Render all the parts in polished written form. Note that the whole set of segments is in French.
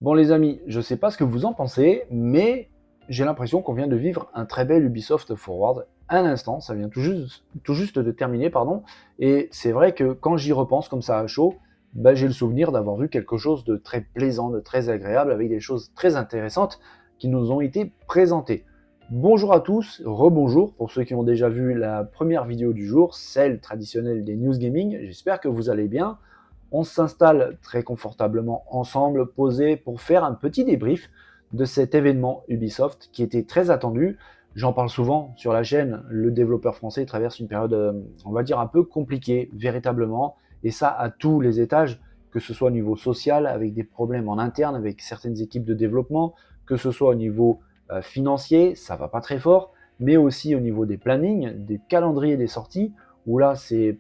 Bon les amis, je sais pas ce que vous en pensez, mais j'ai l'impression qu'on vient de vivre un très bel Ubisoft Forward à l'instant, ça vient tout juste de terminer, pardon, et c'est vrai que quand j'y repense comme ça à chaud, bah, j'ai le souvenir d'avoir vu quelque chose de très plaisant, de très agréable, avec des choses très intéressantes qui nous ont été présentées. Bonjour à tous, rebonjour pour ceux qui ont déjà vu la première vidéo du jour, celle traditionnelle des News Gaming, j'espère que vous allez bien. On s'installe très confortablement ensemble, posés, pour faire un petit débrief de cet événement Ubisoft qui était très attendu. J'en parle souvent sur la chaîne, le développeur français traverse une période, on va dire, un peu compliquée, véritablement, et ça à tous les étages, que ce soit au niveau social, avec des problèmes en interne, avec certaines équipes de développement, que ce soit au niveau financier, ça va pas très fort, mais aussi au niveau des plannings, des calendriers des sorties, où là c'est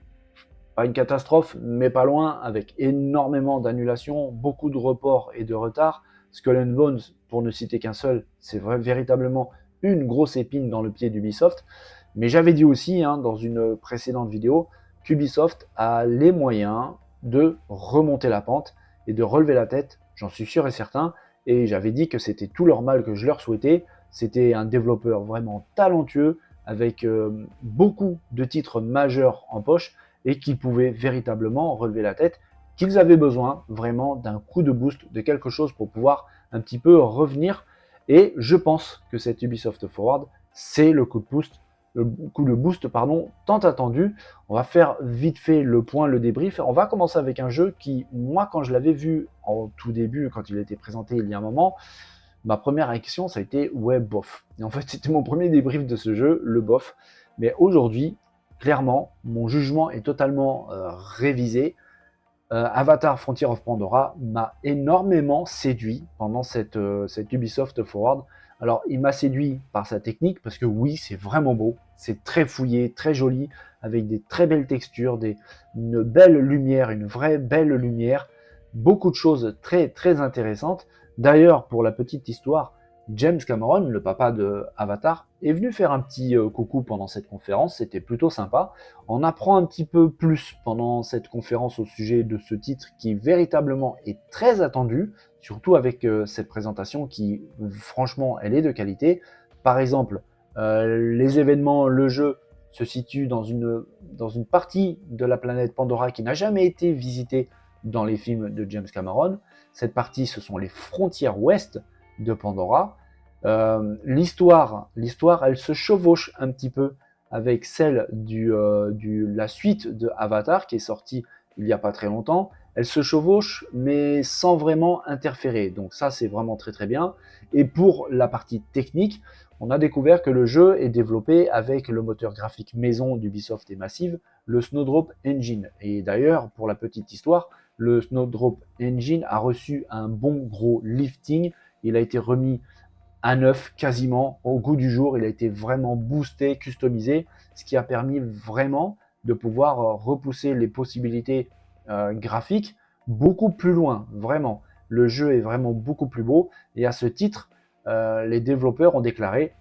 pas une catastrophe, mais pas loin, avec énormément d'annulations, beaucoup de reports et de retards. Skull and Bones, pour ne citer qu'un seul, c'est véritablement une grosse épine dans le pied d'Ubisoft. Mais j'avais dit aussi dans une précédente vidéo qu'Ubisoft a les moyens de remonter la pente et de relever la tête, j'en suis sûr et certain. Et j'avais dit que c'était tout leur mal que je leur souhaitais. C'était un développeur vraiment talentueux, avec beaucoup de titres majeurs en poche, et qui pouvaient véritablement relever la tête, qu'ils avaient besoin vraiment d'un coup de boost, de quelque chose pour pouvoir un petit peu revenir. Et je pense que cet Ubisoft Forward, c'est le coup de boost tant attendu. On va faire vite fait le point, le débrief. On va commencer avec un jeu qui, moi, quand je l'avais vu en tout début, quand il a été présenté il y a un moment, ma première réaction, ça a été ouais, bof. Et en fait, c'était mon premier débrief de ce jeu, le bof. Mais aujourd'hui, clairement, mon jugement est totalement révisé. Avatar Frontier of Pandora m'a énormément séduit pendant cette Ubisoft Forward. Alors, il m'a séduit par sa technique, parce que oui, c'est vraiment beau, c'est très fouillé, très joli, avec des très belles textures, une belle lumière, une vraie belle lumière, beaucoup de choses très très intéressantes. D'ailleurs, pour la petite histoire, James Cameron, le papa de Avatar, est venu faire un petit coucou pendant cette conférence, c'était plutôt sympa. On apprend un petit peu plus pendant cette conférence au sujet de ce titre qui véritablement est très attendu, surtout avec cette présentation qui, franchement, elle est de qualité. Par exemple, les événements, le jeu se situe dans une partie de la planète Pandora qui n'a jamais été visitée dans les films de James Cameron. Cette partie, ce sont les frontières ouest de Pandora. L'histoire, elle se chevauche un petit peu avec celle la suite de Avatar qui est sortie il n'y a pas très longtemps. Elle se chevauche, mais sans vraiment interférer. Donc ça, c'est vraiment très très bien. Et pour la partie technique, on a découvert que le jeu est développé avec le moteur graphique maison d'Ubisoft et Massive, le Snowdrop Engine. Et d'ailleurs, pour la petite histoire, le Snowdrop Engine a reçu un bon gros lifting. Il a été remis à neuf quasiment au goût du jour. Il a été vraiment boosté, customisé, ce qui a permis vraiment de pouvoir repousser les possibilités graphiques beaucoup plus loin, vraiment. Le jeu est vraiment beaucoup plus beau et à ce titre, les développeurs ont déclaré: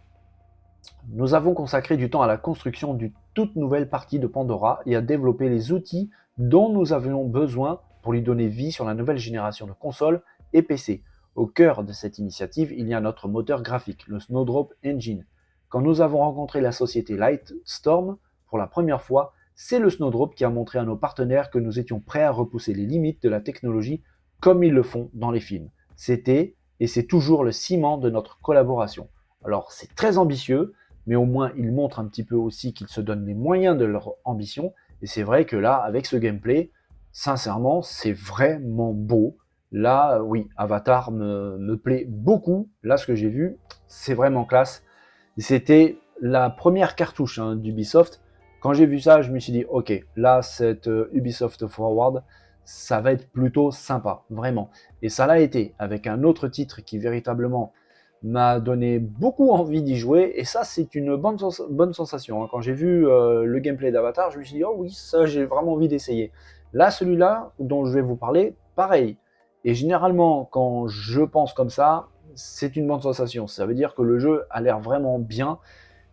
nous avons consacré du temps à la construction d'une toute nouvelle partie de Pandora et à développer les outils dont nous avions besoin pour lui donner vie sur la nouvelle génération de consoles et PC. Au cœur de cette initiative, il y a notre moteur graphique, le Snowdrop Engine. Quand nous avons rencontré la société Lightstorm pour la première fois, c'est le Snowdrop qui a montré à nos partenaires que nous étions prêts à repousser les limites de la technologie comme ils le font dans les films. C'était et c'est toujours le ciment de notre collaboration. Alors c'est très ambitieux, mais au moins ils montrent un petit peu aussi qu'ils se donnent les moyens de leur ambition. Et c'est vrai que là, avec ce gameplay, sincèrement, c'est vraiment beau. Là, oui, Avatar me plaît beaucoup. Là, ce que j'ai vu, c'est vraiment classe. C'était la première cartouche d'Ubisoft. Quand j'ai vu ça, je me suis dit, ok, là, cette Ubisoft Forward, ça va être plutôt sympa, vraiment. Et ça l'a été, avec un autre titre qui véritablement m'a donné beaucoup envie d'y jouer. Et ça, c'est une bonne sensation. Quand j'ai vu le gameplay d'Avatar, je me suis dit, oh oui, ça, j'ai vraiment envie d'essayer. Là, celui-là, dont je vais vous parler, pareil. Et généralement, quand je pense comme ça, c'est une bonne sensation. Ça veut dire que le jeu a l'air vraiment bien.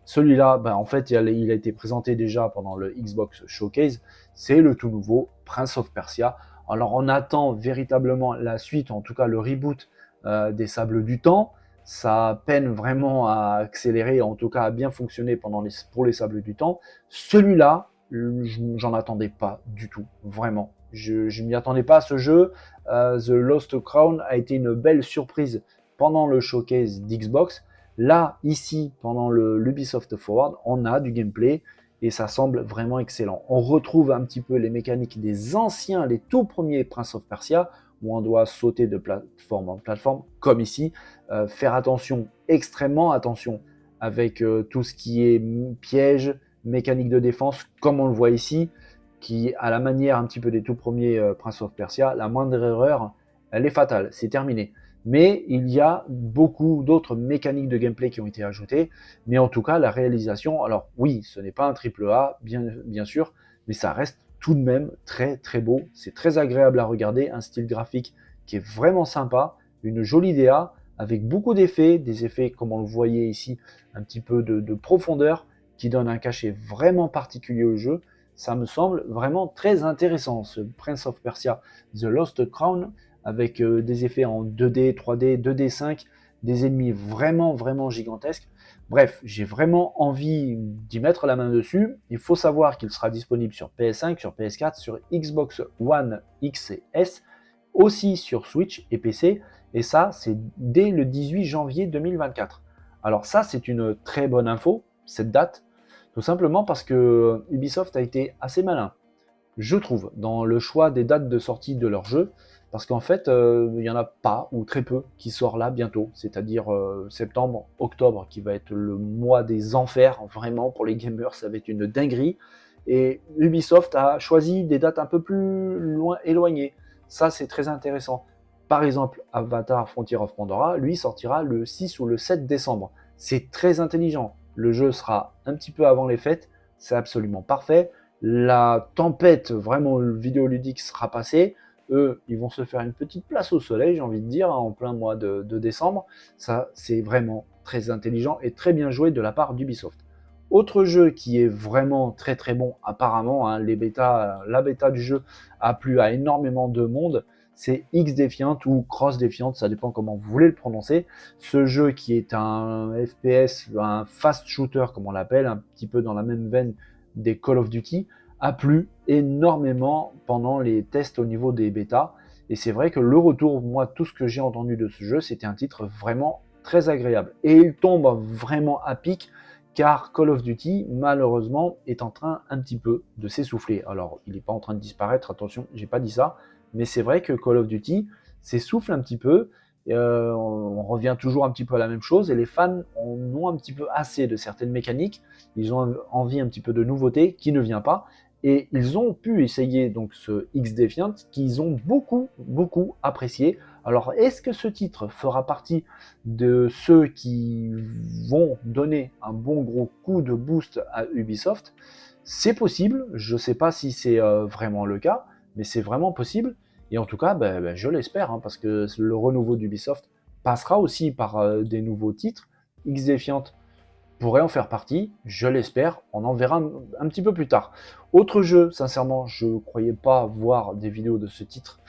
Celui-là, ben, en fait, il a été présenté déjà pendant le Xbox Showcase. C'est le tout nouveau Prince of Persia. Alors, on attend véritablement la suite, en tout cas le reboot des Sables du Temps. Ça peine vraiment à accélérer, en tout cas à bien fonctionner pour les Sables du Temps. Celui-là, j'en attendais pas du tout, vraiment. Je m'y attendais pas à ce jeu. The Lost Crown a été une belle surprise pendant le showcase d'Xbox. Là, ici, pendant l'Ubisoft Forward, on a du gameplay et ça semble vraiment excellent. On retrouve un petit peu les mécaniques des anciens, les tout premiers Prince of Persia, où on doit sauter de plateforme en plateforme, comme ici. Faire attention, extrêmement attention, avec tout ce qui est piège, mécanique de défense, comme on le voit ici, qui, à la manière un petit peu des tout premiers Prince of Persia, la moindre erreur, elle est fatale, c'est terminé. Mais il y a beaucoup d'autres mécaniques de gameplay qui ont été ajoutées. Mais en tout cas, la réalisation, alors oui, ce n'est pas un triple A, bien sûr, mais ça reste tout de même très très beau. C'est très agréable à regarder, un style graphique qui est vraiment sympa, une jolie DA avec beaucoup d'effets, des effets comme on le voyait ici, un petit peu de profondeur qui donne un cachet vraiment particulier au jeu. Ça me semble vraiment très intéressant, ce Prince of Persia The Lost Crown, avec des effets en 2D, 3D, 2D5, des ennemis vraiment, vraiment gigantesques. Bref, j'ai vraiment envie d'y mettre la main dessus. Il faut savoir qu'il sera disponible sur PS5, sur PS4, sur Xbox One X et S, aussi sur Switch et PC. Et ça, c'est dès le 18 janvier 2024. Alors ça, c'est une très bonne info, cette date, tout simplement parce que Ubisoft a été assez malin, je trouve, dans le choix des dates de sortie de leur jeu, parce qu'en fait, il n'y en a pas, ou très peu, qui sort là bientôt, c'est-à-dire septembre, octobre, qui va être le mois des enfers, vraiment, pour les gamers, ça va être une dinguerie, et Ubisoft a choisi des dates un peu plus loin, éloignées. Ça, c'est très intéressant. Par exemple, Avatar Frontier of Pandora, lui, sortira le 6 ou le 7 décembre. C'est très intelligent. Le jeu sera un petit peu avant les fêtes, c'est absolument parfait. La tempête vraiment vidéoludique sera passée. Eux, ils vont se faire une petite place au soleil, j'ai envie de dire, en plein mois de décembre. Ça, c'est vraiment très intelligent et très bien joué de la part d'Ubisoft. Autre jeu qui est vraiment très très bon, apparemment, hein, la bêta du jeu a plu à énormément de monde, c'est X-Defiant ou Cross-Defiant, ça dépend comment vous voulez le prononcer. Ce jeu qui est un FPS, un fast shooter comme on l'appelle, un petit peu dans la même veine des Call of Duty, a plu énormément pendant les tests au niveau des bêtas. Et c'est vrai que le retour, moi, tout ce que j'ai entendu de ce jeu, c'était un titre vraiment très agréable. Et il tombe vraiment à pic, car Call of Duty, malheureusement, est en train un petit peu de s'essouffler. Alors, il n'est pas en train de disparaître, attention, j'ai pas dit ça, mais c'est vrai que Call of Duty s'essouffle un petit peu. On revient toujours un petit peu à la même chose et les fans en ont un petit peu assez de certaines mécaniques. Ils ont envie un petit peu de nouveauté qui ne vient pas. Et ils ont pu essayer donc ce X-Defiant qu'ils ont beaucoup, beaucoup apprécié. Alors, est-ce que ce titre fera partie de ceux qui vont donner un bon gros coup de boost à Ubisoft? C'est possible, je ne sais pas si c'est vraiment le cas, mais c'est vraiment possible. Et en tout cas, je l'espère, hein, parce que le renouveau d'Ubisoft passera aussi par des nouveaux titres. X-Defiant pourrait en faire partie, je l'espère, on en verra un petit peu plus tard. Autre jeu, sincèrement, je ne croyais pas voir des vidéos de ce titre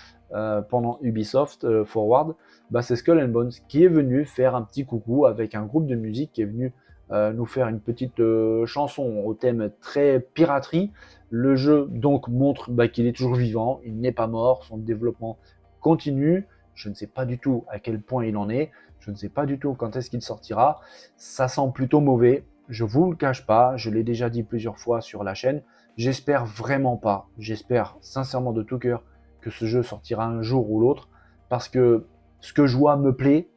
pendant Ubisoft Forward, c'est Skull and Bones qui est venu faire un petit coucou avec un groupe de musique qui est venu nous faire une petite chanson au thème très piraterie. Le jeu donc montre qu'il est toujours vivant, il n'est pas mort, son développement continue. Je ne sais pas du tout à quel point il en est, je ne sais pas du tout quand est-ce qu'il sortira. Ça sent plutôt mauvais, je vous le cache pas, je l'ai déjà dit plusieurs fois sur la chaîne. J'espère vraiment pas, j'espère sincèrement de tout cœur que ce jeu sortira un jour ou l'autre, parce que ce que je vois me plaît,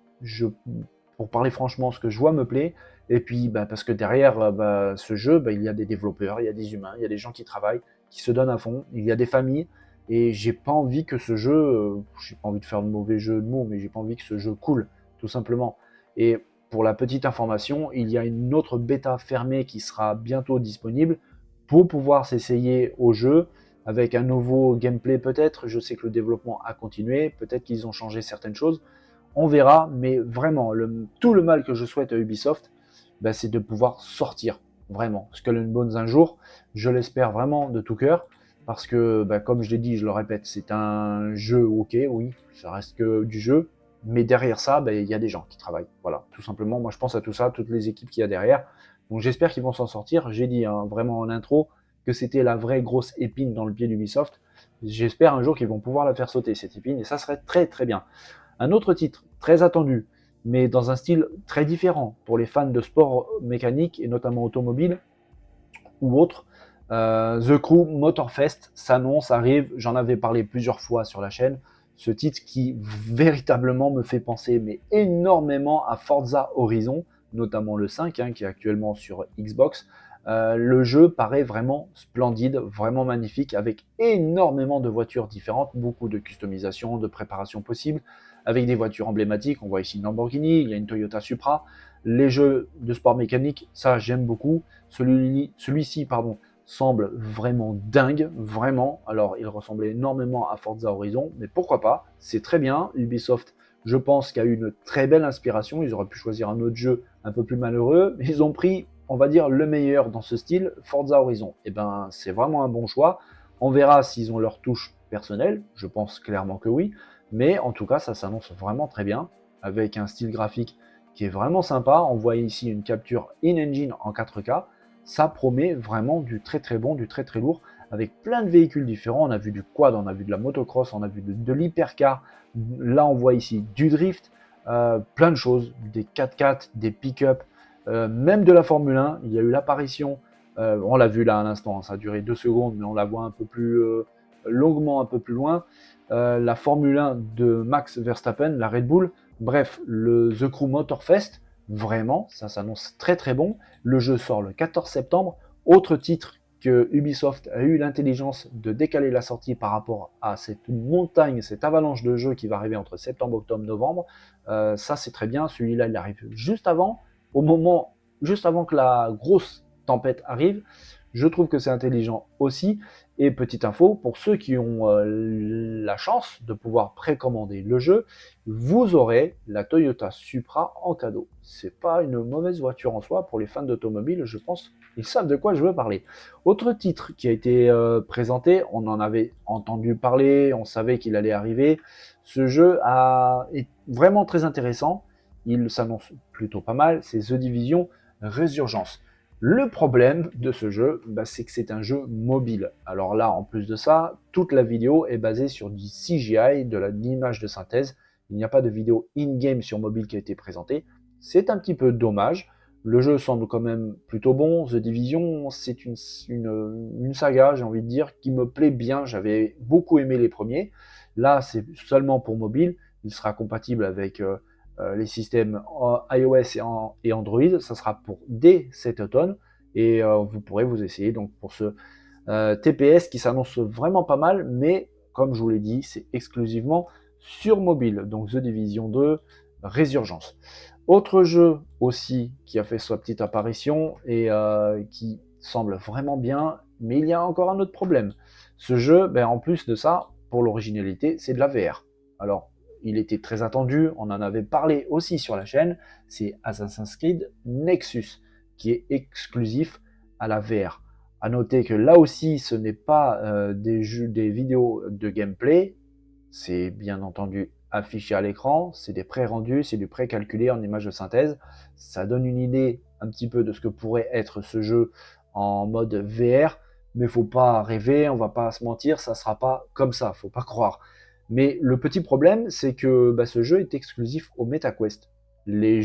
pour parler franchement, ce que je vois me plaît, et puis parce que derrière ce jeu, il y a des développeurs, il y a des humains, il y a des gens qui travaillent, qui se donnent à fond, il y a des familles, et j'ai pas envie que ce jeu, j'ai pas envie de faire de mauvais jeu de mots, mais j'ai pas envie que ce jeu coule, tout simplement. Et pour la petite information, il y a une autre bêta fermée qui sera bientôt disponible pour pouvoir s'essayer au jeu avec un nouveau gameplay peut-être. Je sais que le développement a continué, peut-être qu'ils ont changé certaines choses. On verra, mais vraiment, tout le mal que je souhaite à Ubisoft, ben, c'est de pouvoir sortir, vraiment. Skull and Bones un jour, je l'espère vraiment de tout cœur, parce que, ben, comme je l'ai dit, je le répète, c'est un jeu, ok, oui, ça reste que du jeu, mais derrière ça, ben, il y a des gens qui travaillent. Voilà, tout simplement, moi je pense à tout ça, toutes les équipes qu'il y a derrière. Donc j'espère qu'ils vont s'en sortir. J'ai dit hein, vraiment en intro que c'était la vraie grosse épine dans le pied d'Ubisoft. J'espère un jour qu'ils vont pouvoir la faire sauter, cette épine, et ça serait très très bien. Un autre titre très attendu, mais dans un style très différent pour les fans de sport mécanique et notamment automobile ou autre. The Crew Motorfest s'annonce, arrive, j'en avais parlé plusieurs fois sur la chaîne, ce titre qui véritablement me fait penser mais énormément à Forza Horizon, notamment le 5 hein, qui est actuellement sur Xbox. Le jeu paraît vraiment splendide, vraiment magnifique, avec énormément de voitures différentes, beaucoup de customisation, de préparation possible, avec des voitures emblématiques. On voit ici une Lamborghini, il y a une Toyota Supra. Les jeux de sport mécanique, ça j'aime beaucoup. Celui-ci, pardon, semble vraiment dingue, vraiment. Alors, il ressemblait énormément à Forza Horizon, mais pourquoi pas, c'est très bien. Ubisoft, je pense, qu'il y a eu une très belle inspiration. Ils auraient pu choisir un autre jeu un peu plus malheureux, mais ils ont pris, on va dire, le meilleur dans ce style, Forza Horizon. Et ben, c'est vraiment un bon choix. On verra s'ils ont leur touche personnelle, je pense clairement que oui, mais en tout cas, ça s'annonce vraiment très bien, avec un style graphique qui est vraiment sympa. On voit ici une capture in-engine en 4K. Ça promet vraiment du très très bon, du très très lourd, avec plein de véhicules différents. On a vu du quad, on a vu de la motocross, on a vu de l'hypercar. Là, on voit ici du drift, plein de choses, des 4x4, des pick-up, même de la Formule 1. Il y a eu l'apparition, on l'a vu là à l'instant, ça a duré 2 secondes, mais on la voit un peu plus longuement, un peu plus loin. La Formule 1 de Max Verstappen, la Red Bull. Bref, le The Crew Motorfest, vraiment, ça s'annonce très très bon. Le jeu sort le 14 septembre. Autre titre que Ubisoft a eu l'intelligence de décaler la sortie par rapport à cette montagne, cette avalanche de jeux qui va arriver entre septembre, octobre, novembre. Ça c'est très bien. Celui-là, il arrive juste avant, juste avant que la grosse tempête arrive. Je trouve que c'est intelligent aussi. Et petite info, pour ceux qui ont la chance de pouvoir précommander le jeu, vous aurez la Toyota Supra en cadeau. C'est pas une mauvaise voiture en soi pour les fans d'automobile, je pense ils savent de quoi je veux parler. Autre titre qui a été présenté, on en avait entendu parler, on savait qu'il allait arriver. Ce jeu est vraiment très intéressant, il s'annonce plutôt pas mal, c'est The Division Resurgence. Le problème de ce jeu, c'est que c'est un jeu mobile. Alors là, en plus de ça, toute la vidéo est basée sur du CGI, de l'image de synthèse. Il n'y a pas de vidéo in-game sur mobile qui a été présentée. C'est un petit peu dommage. Le jeu semble quand même plutôt bon. The Division, c'est une saga, j'ai envie de dire, qui me plaît bien. J'avais beaucoup aimé les premiers. Là, c'est seulement pour mobile. Il sera compatible avec les systèmes iOS et Android. Ça sera pour dès cet automne et vous pourrez vous essayer donc pour ce TPS qui s'annonce vraiment pas mal, mais comme je vous l'ai dit, c'est exclusivement sur mobile. Donc The Division 2, Résurgence. Autre jeu aussi qui a fait sa petite apparition et qui semble vraiment bien, mais il y a encore un autre problème. Ce jeu, en plus de ça, pour l'originalité, c'est de la VR. Alors, il était très attendu, on en avait parlé aussi sur la chaîne, c'est Assassin's Creed Nexus, qui est exclusif à la VR. À noter que là aussi, ce n'est pas des vidéos de gameplay, c'est bien entendu affiché à l'écran, c'est des pré-rendus, c'est du pré-calculé en images de synthèse. Ça donne une idée un petit peu de ce que pourrait être ce jeu en mode VR, mais faut pas rêver, on va pas se mentir, ça sera pas comme ça, faut pas croire. Mais le petit problème, c'est que ce jeu est exclusif au MetaQuest, les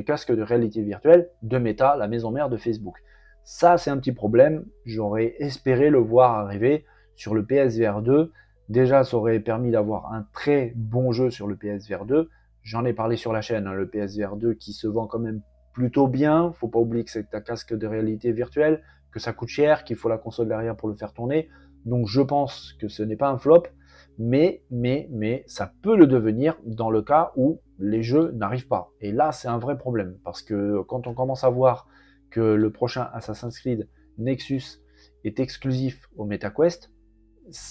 casques de réalité virtuelle de Meta, la maison mère de Facebook. Ça, c'est un petit problème. J'aurais espéré le voir arriver sur le PSVR 2. Déjà, ça aurait permis d'avoir un très bon jeu sur le PSVR 2. J'en ai parlé sur la chaîne, hein, le PSVR 2 qui se vend quand même plutôt bien. Faut pas oublier que c'est un casque de réalité virtuelle, que ça coûte cher, qu'il faut la console derrière pour le faire tourner. Donc je pense que ce n'est pas un flop, mais ça peut le devenir dans le cas où les jeux n'arrivent pas. Et là, c'est un vrai problème, parce que quand on commence à voir que le prochain Assassin's Creed Nexus est exclusif au MetaQuest,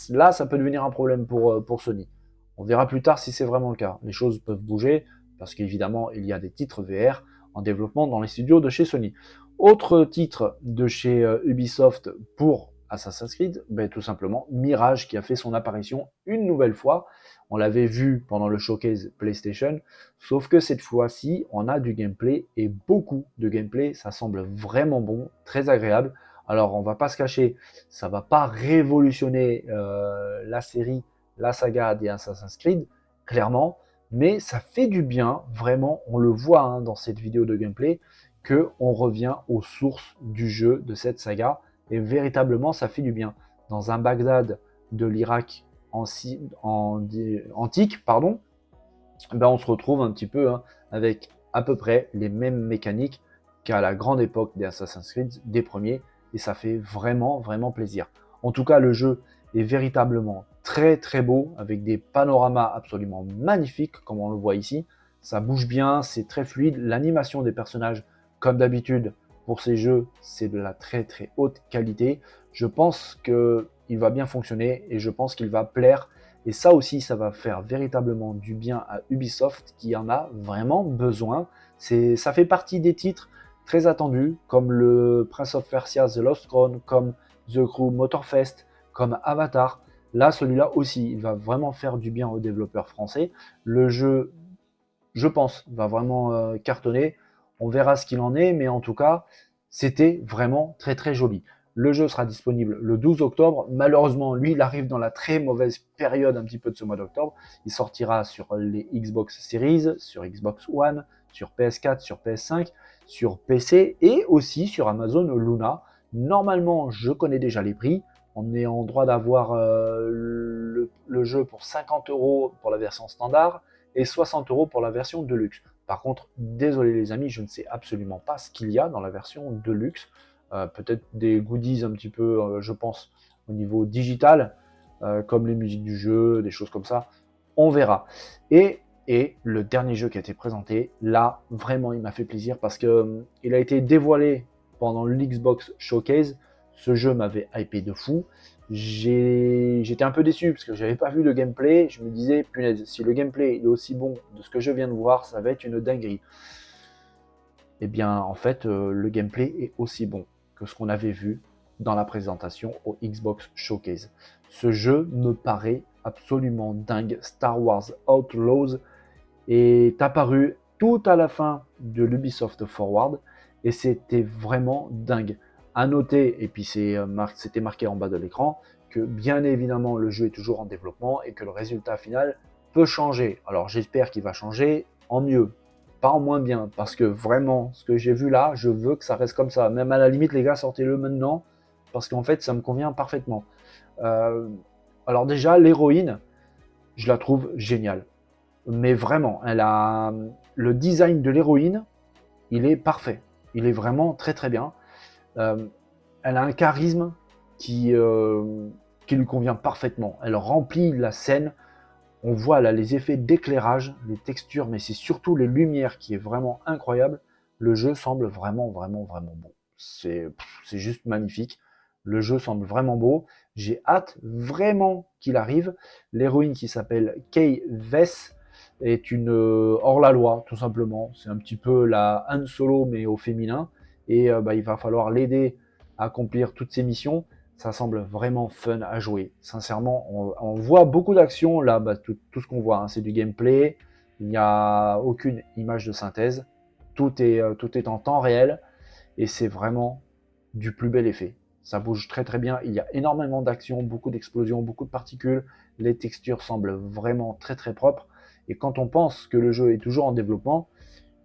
là, ça peut devenir un problème pour Sony. On verra plus tard si c'est vraiment le cas. Les choses peuvent bouger, parce qu'évidemment, il y a des titres VR en développement dans les studios de chez Sony. Autre titre de chez Ubisoft pour Assassin's Creed, ben, tout simplement Mirage qui a fait son apparition une nouvelle fois. On l'avait vu pendant le showcase PlayStation, sauf que cette fois-ci, on a du gameplay et beaucoup de gameplay. Ça semble vraiment bon, très agréable. Alors, on va pas se cacher, ça va pas révolutionner la série, la saga des Assassin's Creed, clairement, mais ça fait du bien, vraiment, on le voit hein, dans cette vidéo de gameplay, qu'on revient aux sources du jeu de cette saga, et véritablement, ça fait du bien. Dans un Bagdad de l'Irak antique, pardon, ben on se retrouve un petit peu hein, avec à peu près les mêmes mécaniques qu'à la grande époque des Assassin's Creed, des premiers, et ça fait vraiment, vraiment plaisir. En tout cas, le jeu est véritablement très, très beau, avec des panoramas absolument magnifiques, comme on le voit ici. Ça bouge bien, c'est très fluide. L'animation des personnages, comme d'habitude, pour ces jeux, c'est de la très, très haute qualité. Je pense qu'il va bien fonctionner et je pense qu'il va plaire. Et ça aussi, ça va faire véritablement du bien à Ubisoft qui en a vraiment besoin. Ça fait partie des titres très attendus, comme le Prince of Persia The Lost Crown, comme The Crew Motorfest, comme Avatar. Là, celui-là aussi, il va vraiment faire du bien aux développeurs français. Le jeu, je pense, va vraiment cartonner. On verra ce qu'il en est, mais en tout cas, c'était vraiment très très joli. Le jeu sera disponible le 12 octobre. Malheureusement, lui, il arrive dans la très mauvaise période un petit peu de ce mois d'octobre. Il sortira sur les Xbox Series, sur Xbox One, sur PS4, sur PS5, sur PC et aussi sur Amazon Luna. Normalement, je connais déjà les prix. On est en droit d'avoir le jeu pour 50 € pour la version standard et 60 € pour la version Deluxe. Par contre, désolé les amis, je ne sais absolument pas ce qu'il y a dans la version Deluxe. Peut-être des goodies un petit peu, je pense, au niveau digital, comme les musiques du jeu, des choses comme ça. On verra. Et le dernier jeu qui a été présenté, là, vraiment, il m'a fait plaisir parce que il a été dévoilé pendant l'Xbox Showcase. Ce jeu m'avait hypé de fou. J'étais un peu déçu parce que j'avais pas vu le gameplay. Je me disais, punaise, si le gameplay est aussi bon de ce que je viens de voir, ça va être une dinguerie. Eh bien, en fait, le gameplay est aussi bon que ce qu'on avait vu dans la présentation au Xbox Showcase. Ce jeu me paraît absolument dingue. Star Wars Outlaws est apparu tout à la fin de l'Ubisoft Forward et c'était vraiment dingue. À noter, et puis c'était marqué en bas de l'écran, que bien évidemment le jeu est toujours en développement et que le résultat final peut changer. Alors j'espère qu'il va changer en mieux, pas en moins bien, parce que vraiment, ce que j'ai vu là, je veux que ça reste comme ça. Même à la limite, les gars, sortez-le maintenant, parce qu'en fait, ça me convient parfaitement. Euh, alors déjà, l'héroïne, je la trouve géniale. Mais vraiment, le design de l'héroïne, il est parfait. Il est vraiment très très bien. Euh, Elle a un charisme qui lui convient parfaitement. Elle remplit la scène. On voit là les effets d'éclairage, les textures, mais c'est surtout les lumières qui est vraiment incroyable. Le jeu semble vraiment, vraiment, vraiment bon. C'est juste magnifique. Le jeu semble vraiment beau. J'ai hâte vraiment qu'il arrive. L'héroïne qui s'appelle Kay Vess est une hors-la-loi, tout simplement. C'est un petit peu la Han Solo, mais au féminin. Et il va falloir l'aider à accomplir toutes ses missions. Ça semble vraiment fun à jouer. Sincèrement, on voit beaucoup d'actions là, tout ce qu'on voit, hein, c'est du gameplay. Il n'y a aucune image de synthèse. Tout est en temps réel et c'est vraiment du plus bel effet. Ça bouge très très bien. Il y a énormément d'actions, beaucoup d'explosions, beaucoup de particules. Les textures semblent vraiment très très propres. Et quand on pense que le jeu est toujours en développement,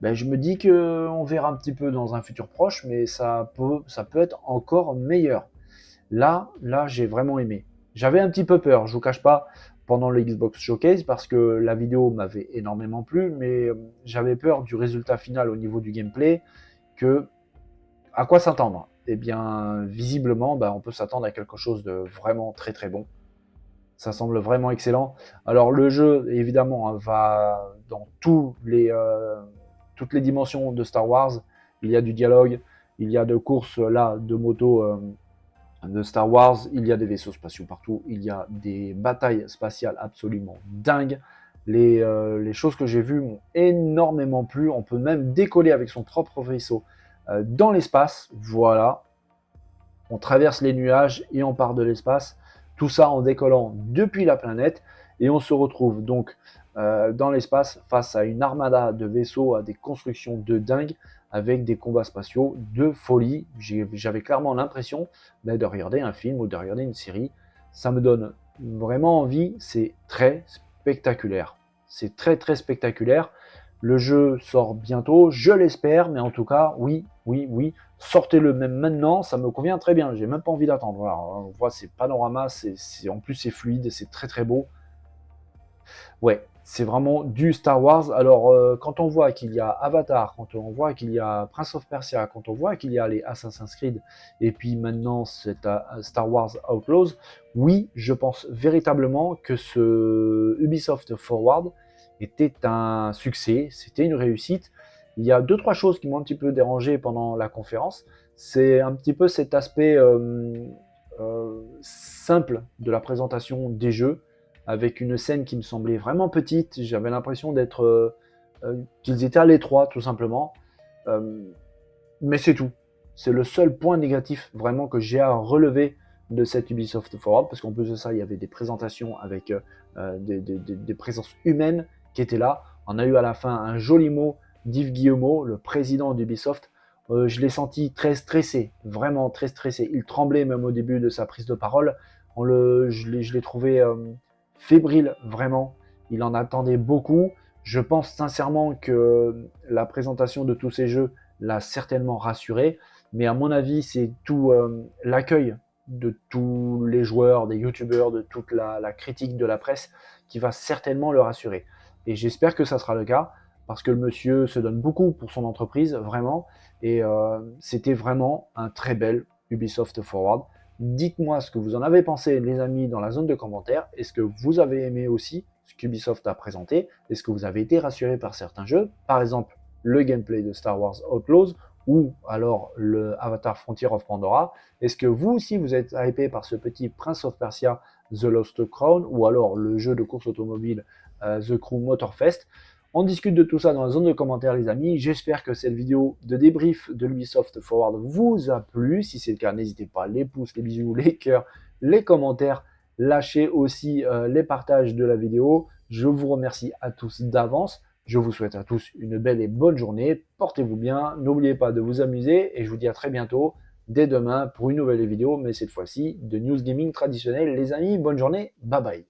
ben, je me dis qu'on verra un petit peu dans un futur proche, mais ça peut être encore meilleur. Là, j'ai vraiment aimé. J'avais un petit peu peur, je vous cache pas, pendant le Xbox Showcase, parce que la vidéo m'avait énormément plu, mais j'avais peur du résultat final au niveau du gameplay, que à quoi s'attendre? Eh bien, visiblement, on peut s'attendre à quelque chose de vraiment très très bon. Ça semble vraiment excellent. Alors le jeu, évidemment, hein, va dans toutes les dimensions de Star Wars. Il y a du dialogue, il y a de courses là, de moto de Star Wars, il y a des vaisseaux spatiaux partout, il y a des batailles spatiales absolument dingues. Les choses que j'ai vues m'ont énormément plu. On peut même décoller avec son propre vaisseau dans l'espace. Voilà, on traverse les nuages et on part de l'espace. Tout ça en décollant depuis la planète. Et on se retrouve donc dans l'espace face à une armada de vaisseaux à des constructions de dingue avec des combats spatiaux de folie. J'avais clairement l'impression de regarder un film ou de regarder une série. Ça me donne vraiment envie. C'est très spectaculaire. C'est très très spectaculaire. Le jeu sort bientôt, je l'espère, mais en tout cas, oui, oui, oui, sortez-le même maintenant, ça me convient très bien, j'ai même pas envie d'attendre. Voilà, on voit ces panoramas, en plus c'est fluide, c'est très très beau. Ouais, c'est vraiment du Star Wars. Alors, quand on voit qu'il y a Avatar, quand on voit qu'il y a Prince of Persia, quand on voit qu'il y a les Assassin's Creed, et puis maintenant c'est Star Wars Outlaws, oui, je pense véritablement que ce Ubisoft Forward était un succès, c'était une réussite. Il y a deux, trois choses qui m'ont un petit peu dérangé pendant la conférence. C'est un petit peu cet aspect simple de la présentation des jeux avec une scène qui me semblait vraiment petite. J'avais l'impression qu'ils étaient à l'étroit, tout simplement. Euh, mais c'est tout. C'est le seul point négatif vraiment que j'ai à relever de cette Ubisoft Forward, parce qu'en plus de ça, il y avait des présentations avec des présences humaines qui étaient là. On a eu à la fin un joli mot d'Yves Guillemot, le président d'Ubisoft. Je l'ai senti très stressé, vraiment très stressé. Il tremblait même au début de sa prise de parole. Je l'ai trouvé fébrile, vraiment. Il en attendait beaucoup. Je pense sincèrement que la présentation de tous ces jeux l'a certainement rassuré. Mais à mon avis, c'est tout l'accueil de tous les joueurs, des youtubeurs, de toute la critique de la presse qui va certainement le rassurer. Et j'espère que ça sera le cas parce que le monsieur se donne beaucoup pour son entreprise, vraiment. Et c'était vraiment un très bel Ubisoft Forward. Dites-moi ce que vous en avez pensé, les amis, dans la zone de commentaires. Est-ce que vous avez aimé aussi ce qu'Ubisoft a présenté? Est-ce que vous avez été rassuré par certains jeux? Par exemple, le gameplay de Star Wars Outlaws ou alors le Avatar Frontier of Pandora. Est-ce que vous aussi vous êtes hypé par ce petit Prince of Persia The Lost Crown ou alors le jeu de course automobile The Crew Motorfest? On discute de tout ça dans la zone de commentaires, les amis. J'espère que cette vidéo de débrief de l'Ubisoft Forward vous a plu. Si c'est le cas, n'hésitez pas, les pouces, les bisous, les cœurs, les commentaires. Lâchez aussi les partages de la vidéo. Je vous remercie à tous d'avance. Je vous souhaite à tous une belle et bonne journée. Portez-vous bien. N'oubliez pas de vous amuser et je vous dis à très bientôt, dès demain, pour une nouvelle vidéo, mais cette fois-ci de news gaming traditionnelle. Les amis, bonne journée. Bye bye.